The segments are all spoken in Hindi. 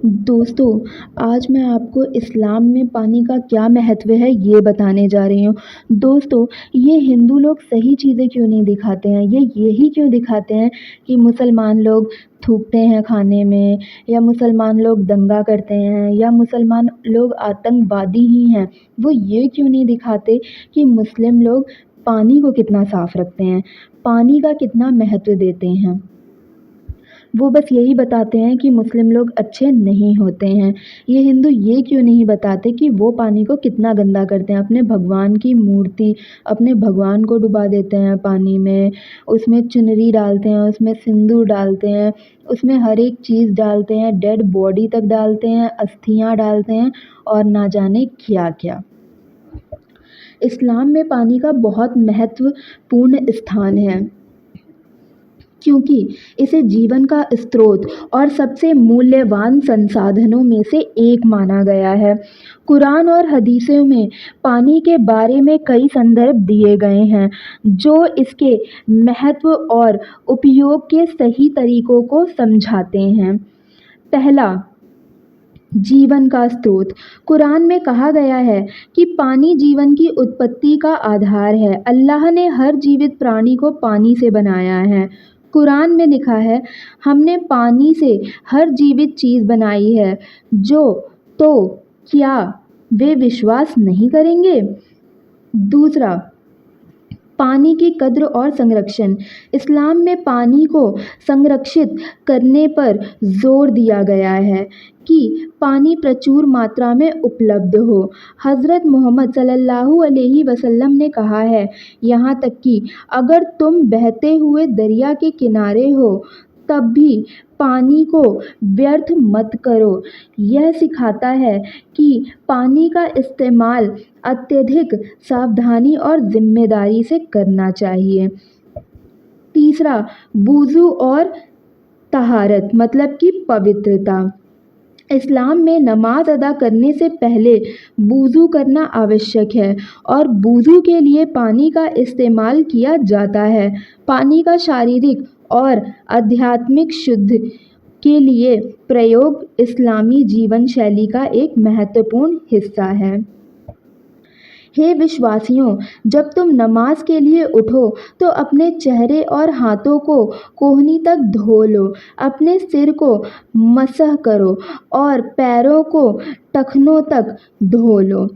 दोस्तों, आज मैं आपको इस्लाम में पानी का क्या महत्व है ये बताने जा रही हूँ। दोस्तों, ये हिंदू लोग सही चीज़ें क्यों नहीं दिखाते हैं? ये यही क्यों दिखाते हैं कि मुसलमान लोग थूकते हैं खाने में, या मुसलमान लोग दंगा करते हैं, या मुसलमान लोग आतंकवादी ही हैं। वो ये क्यों नहीं दिखाते कि मुस्लिम लोग पानी को कितना साफ़ रखते हैं, पानी का कितना महत्व देते हैं। वो बस यही बताते हैं कि मुस्लिम लोग अच्छे नहीं होते हैं। ये हिंदू ये क्यों नहीं बताते कि वो पानी को कितना गंदा करते हैं, अपने भगवान की मूर्ति, अपने भगवान को डुबा देते हैं पानी में, उसमें चुनरी डालते हैं, उसमें सिंदूर डालते हैं, उसमें हर एक चीज़ डालते हैं, डेड बॉडी तक डालते हैं, अस्थियाँ डालते हैं और ना जाने क्या-क्या। इस्लाम में पानी का बहुत महत्वपूर्ण स्थान है। क्योंकि इसे जीवन का स्रोत और सबसे मूल्यवान संसाधनों में से एक माना गया है। कुरान और हदीसों में पानी के बारे में कई संदर्भ दिए गए हैं, जो इसके महत्व और उपयोग के सही तरीकों को समझाते हैं। पहला, जीवन का स्रोत। कुरान में कहा गया है कि पानी जीवन की उत्पत्ति का आधार है। अल्लाह ने हर जीवित प्राणी को पानी से बनाया है। कुरान में लिखा है, हमने पानी से हर जीवित चीज़ बनाई है। जो तो क्या वे विश्वास नहीं करेंगे? दूसरा, पानी की कद्र और संरक्षण। इस्लाम में पानी को संरक्षित करने पर जोर दिया गया है कि पानी प्रचुर मात्रा में उपलब्ध हो। हज़रत मोहम्मद सल्लल्लाहु अलैहि वसल्लम ने कहा है, यहाँ तक कि अगर तुम बहते हुए दरिया के किनारे हो तब भी पानी को व्यर्थ मत करो। यह सिखाता है कि पानी का इस्तेमाल अत्यधिक सावधानी और ज़िम्मेदारी से करना चाहिए। तीसरा, वुज़ू और तहारत मतलब कि पवित्रता। इस्लाम में नमाज अदा करने से पहले वुज़ू करना आवश्यक है और वुज़ू के लिए पानी का इस्तेमाल किया जाता है। पानी का शारीरिक और आध्यात्मिक शुद्ध के लिए प्रयोग इस्लामी जीवन शैली का एक महत्वपूर्ण हिस्सा है। हे विश्वासियों, जब तुम नमाज के लिए उठो तो अपने चेहरे और हाथों को कोहनी तक धो लो, अपने सिर को मसह करो और पैरों को टखनों तक धो लो।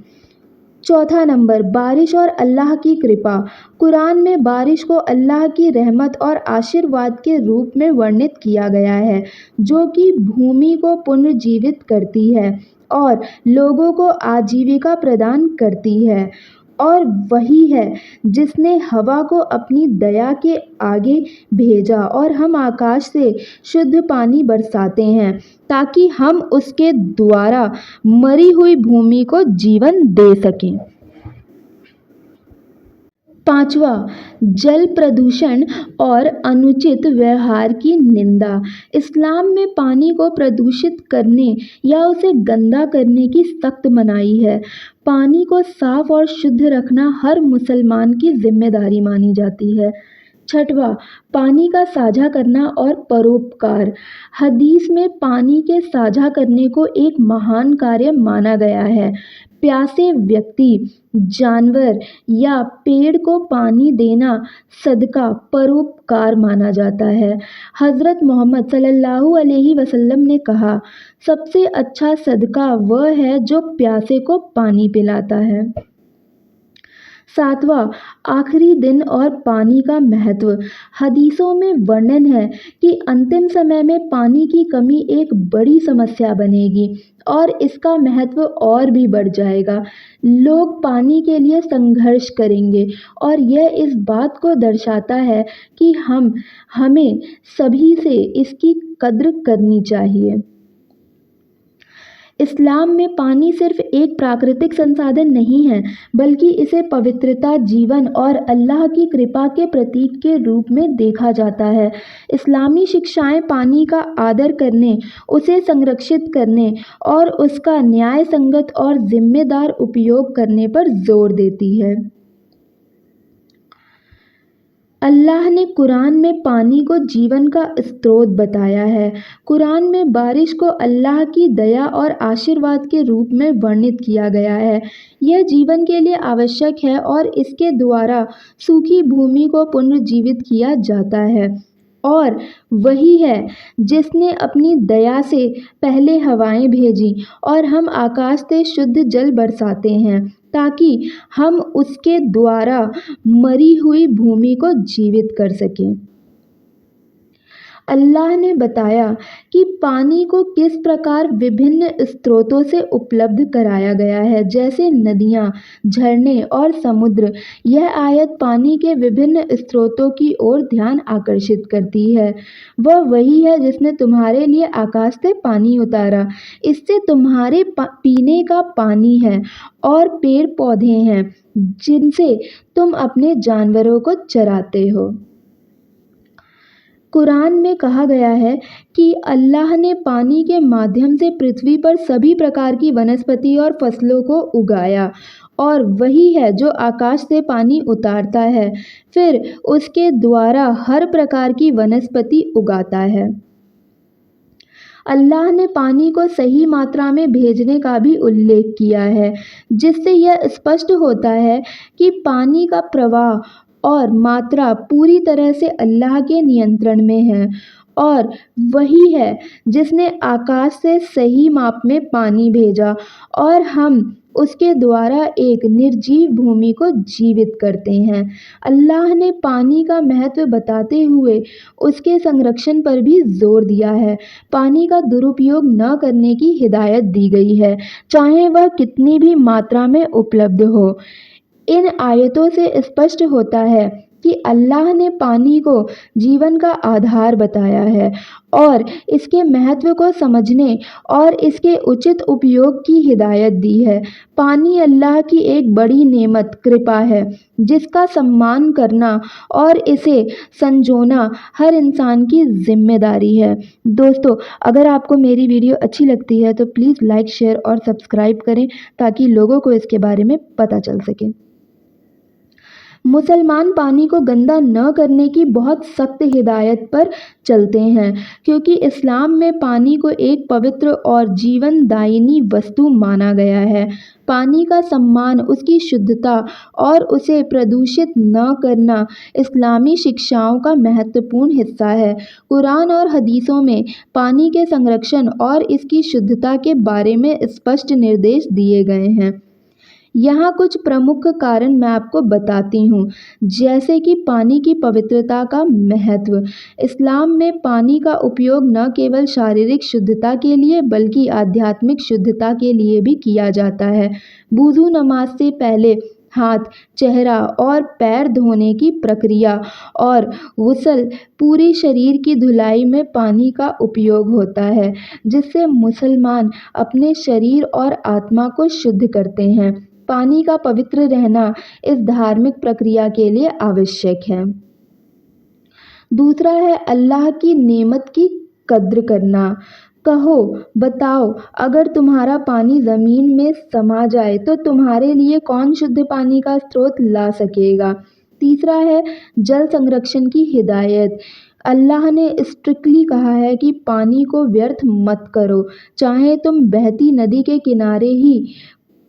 चौथा नंबर, बारिश और अल्लाह की कृपा। कुरान में बारिश को अल्लाह की रहमत और आशीर्वाद के रूप में वर्णित किया गया है, जो कि भूमि को पुनर्जीवित करती है और लोगों को आजीविका प्रदान करती है। और वही है जिसने हवा को अपनी दया के आगे भेजा और हम आकाश से शुद्ध पानी बरसाते हैं ताकि हम उसके द्वारा मरी हुई भूमि को जीवन दे सकें। पाँचवा, जल प्रदूषण और अनुचित व्यवहार की निंदा। इस्लाम में पानी को प्रदूषित करने या उसे गंदा करने की सख्त मनाही है। पानी को साफ और शुद्ध रखना हर मुसलमान की जिम्मेदारी मानी जाती है। छठवां, पानी का साझा करना और परोपकार। हदीस में पानी के साझा करने को एक महान कार्य माना गया है। प्यासे व्यक्ति, जानवर या पेड़ को पानी देना सदका परोपकार माना जाता है। हज़रत मोहम्मद सल्लल्लाहु अलैहि वसल्लम ने कहा, सबसे अच्छा सदका वह है जो प्यासे को पानी पिलाता है। सातवां, आखिरी दिन और पानी का महत्व। हदीसों में वर्णन है कि अंतिम समय में पानी की कमी एक बड़ी समस्या बनेगी और इसका महत्व और भी बढ़ जाएगा। लोग पानी के लिए संघर्ष करेंगे और यह इस बात को दर्शाता है कि हमें सभी से इसकी कद्र करनी चाहिए। इस्लाम में पानी सिर्फ एक प्राकृतिक संसाधन नहीं है, बल्कि इसे पवित्रता, जीवन और अल्लाह की कृपा के प्रतीक के रूप में देखा जाता है। इस्लामी शिक्षाएं पानी का आदर करने, उसे संरक्षित करने और उसका न्याय संगत और जिम्मेदार उपयोग करने पर जोर देती है। अल्लाह ने कुरान में पानी को जीवन का स्रोत बताया है। कुरान में बारिश को अल्लाह की दया और आशीर्वाद के रूप में वर्णित किया गया है। यह जीवन के लिए आवश्यक है और इसके द्वारा सूखी भूमि को पुनर्जीवित किया जाता है। और वही है जिसने अपनी दया से पहले हवाएं भेजी और हम आकाश से शुद्ध जल बरसाते हैं ताकि हम उसके द्वारा मरी हुई भूमि को जीवित कर सकें। अल्लाह ने बताया कि पानी को किस प्रकार विभिन्न स्रोतों से उपलब्ध कराया गया है, जैसे नदियाँ, झरने और समुद्र। यह आयत पानी के विभिन्न स्रोतों की ओर ध्यान आकर्षित करती है। वह वही है जिसने तुम्हारे लिए आकाश से पानी उतारा। इससे तुम्हारे पीने का पानी है और पेड़ पौधे हैं जिनसे तुम अपने जानवरों को चराते हो। कुरान में कहा गया है कि अल्लाह ने पानी के माध्यम से पृथ्वी पर सभी प्रकार की वनस्पति और फसलों को उगाया और वही है जो आकाश से पानी उतारता है, फिर उसके द्वारा हर प्रकार की वनस्पति उगाता है। अल्लाह ने पानी को सही मात्रा में भेजने का भी उल्लेख किया है, जिससे यह स्पष्ट होता है कि पानी का प्रवाह और मात्रा पूरी तरह से अल्लाह के नियंत्रण में है। और वही है जिसने आकाश से सही माप में पानी भेजा और हम उसके द्वारा एक निर्जीव भूमि को जीवित करते हैं। अल्लाह ने पानी का महत्व बताते हुए उसके संरक्षण पर भी जोर दिया है। पानी का दुरुपयोग न करने की हिदायत दी गई है, चाहे वह कितनी भी मात्रा में उपलब्ध हो। इन आयतों से स्पष्ट होता है कि अल्लाह ने पानी को जीवन का आधार बताया है और इसके महत्व को समझने और इसके उचित उपयोग की हिदायत दी है। पानी अल्लाह की एक बड़ी नेमत, कृपा है, जिसका सम्मान करना और इसे संजोना हर इंसान की जिम्मेदारी है। दोस्तों, अगर आपको मेरी वीडियो अच्छी लगती है तो प्लीज़ लाइक, शेयर और सब्सक्राइब करें ताकि लोगों को इसके बारे में पता चल सके। मुसलमान पानी को गंदा न करने की बहुत सख्त हिदायत पर चलते हैं, क्योंकि इस्लाम में पानी को एक पवित्र और जीवनदायिनी वस्तु माना गया है। पानी का सम्मान, उसकी शुद्धता और उसे प्रदूषित न करना इस्लामी शिक्षाओं का महत्वपूर्ण हिस्सा है। कुरान और हदीसों में पानी के संरक्षण और इसकी शुद्धता के बारे में स्पष्ट निर्देश दिए गए हैं। यहाँ कुछ प्रमुख कारण मैं आपको बताती हूँ, जैसे कि पानी की पवित्रता का महत्व। इस्लाम में पानी का उपयोग न केवल शारीरिक शुद्धता के लिए बल्कि आध्यात्मिक शुद्धता के लिए भी किया जाता है। वुज़ू, नमाज से पहले हाथ, चेहरा और पैर धोने की प्रक्रिया और गुस्ल, पूरी शरीर की धुलाई में पानी का उपयोग होता है, जिससे मुसलमान अपने शरीर और आत्मा को शुद्ध करते हैं। पानी का पवित्र रहना इस धार्मिक प्रक्रिया के लिए आवश्यक है। दूसरा है अल्लाह की नेमत की कद्र करना। कहो, बताओ, अगर तुम्हारा पानी ज़मीन में समा जाए तो तुम्हारे लिए कौन शुद्ध पानी का स्रोत ला सकेगा। तीसरा है जल संरक्षण की हिदायत। अल्लाह ने स्ट्रिक्टली कहा है कि पानी को व्यर्थ मत करो, चाहे तुम बहती नदी के किनारे ही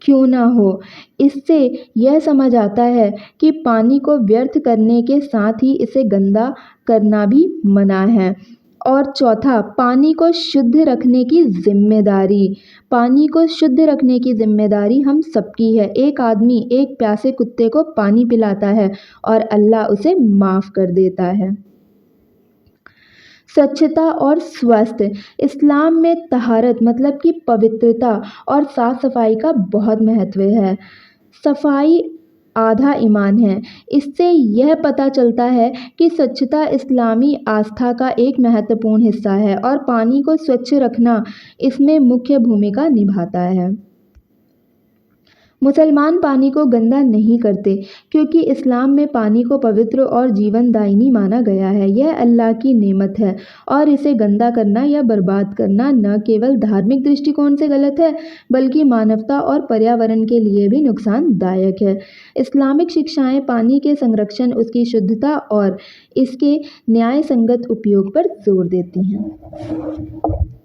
क्यों ना हो। इससे यह समझ आता है कि पानी को व्यर्थ करने के साथ ही इसे गंदा करना भी मना है। और चौथा, पानी को शुद्ध रखने की जिम्मेदारी। पानी को शुद्ध रखने की जिम्मेदारी हम सबकी है। एक आदमी एक प्यासे कुत्ते को पानी पिलाता है और अल्लाह उसे माफ़ कर देता है। स्वच्छता और स्वास्थ्य। इस्लाम में तहारत मतलब कि पवित्रता और साफ़ सफाई का बहुत महत्व है। सफाई आधा ईमान है। इससे यह पता चलता है कि स्वच्छता इस्लामी आस्था का एक महत्वपूर्ण हिस्सा है और पानी को स्वच्छ रखना इसमें मुख्य भूमिका निभाता है। मुसलमान पानी को गंदा नहीं करते क्योंकि इस्लाम में पानी को पवित्र और जीवनदायिनी माना गया है। यह अल्लाह की नेमत है और इसे गंदा करना या बर्बाद करना न केवल धार्मिक दृष्टिकोण से गलत है बल्कि मानवता और पर्यावरण के लिए भी नुकसानदायक है। इस्लामिक शिक्षाएं पानी के संरक्षण, उसकी शुद्धता और इसके न्याय संगत उपयोग पर जोर देती हैं।